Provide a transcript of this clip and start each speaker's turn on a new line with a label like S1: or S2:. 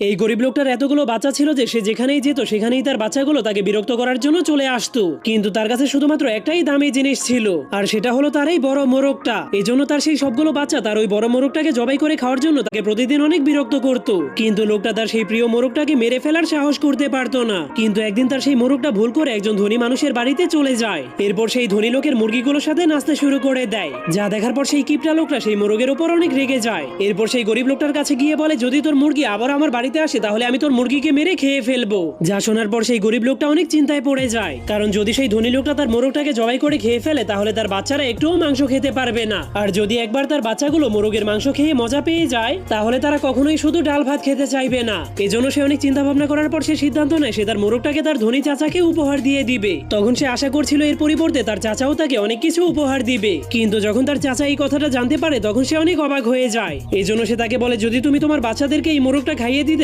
S1: এই গরিব লোকটার এতগুলো বাচ্চা ছিল যে সে যেখানেই যেত সেখানেই তার বাচ্চাগুলো তাকে বিরক্ত করার জন্য চলে আসতো, কিন্তু তার কাছে শুধুমাত্র একটাই দামি জিনিস ছিল, আর সেটা হলো তার এই বড় মোরগটা। এজন্য তার সেই সবগুলো বাচ্চা তার ওই বড় মোরগটাকে জবাই করে খাওয়ার জন্য তাকে প্রতিদিন অনেক বিরক্ত করত। কিন্তু লোকটা তার সেই প্রিয় মোরগটাকে মেরে ফেলার সাহস করতে পারতো না। কিন্তু একদিন তার সেই মোরগটা ভুল করে একজন ধনী মানুষের বাড়িতে চলে যায়। এরপর সেই ধনী লোকের মুরগিগুলোর সাথে নাচতে শুরু করে দেয়, যা দেখার পর সেই কিপটা লোকটা সেই মোরগের উপর অনেক রেগে যায়। এরপর সেই গরিব লোকটার কাছে গিয়ে বলে, যদি তোর মুরগি আবার আমার বাড়িতে আসে তাহলে আমি তোর মুরগিকে মেরে খেয়ে ফেলবো। যা শোনার পর সেই গরিব লোকটা অনেক চিন্তায় পড়ে যায়, কারণ যদি সেই ধনী লোকটা তার মোরগটাকে জবাই করে খেয়ে ফেলে তাহলে তার বাচ্চারা একটুও মাংস খেতে পারবে না। আর যদি একবার তার বাচ্চাগুলো মোরগের মাংস খেয়ে মজা পেয়ে যায় তাহলে তারা কখনোই শুধু ডাল ভাত খেতে চাইবে না। এজন্য সে অনেক চিন্তা ভাবনা করার পর সে সিদ্ধান্ত নেয় সে তার মোরগটাকে তার ধনী চাচাকে উপহার দিয়ে দিবে। তখন সে আশা করছিল এর পরিবর্তে তার চাচাও তাকে অনেক কিছু উপহার দিবে, কিন্তু যখন তার চাচা এই কথাটা জানতে পারে তখন সে অনেক অবাক হয়ে যায়। এজন্য সে তাকে বলে, যদি তুমি তোমার বাচ্চাদেরকে এই মোরগটা খাইয়ে দিতে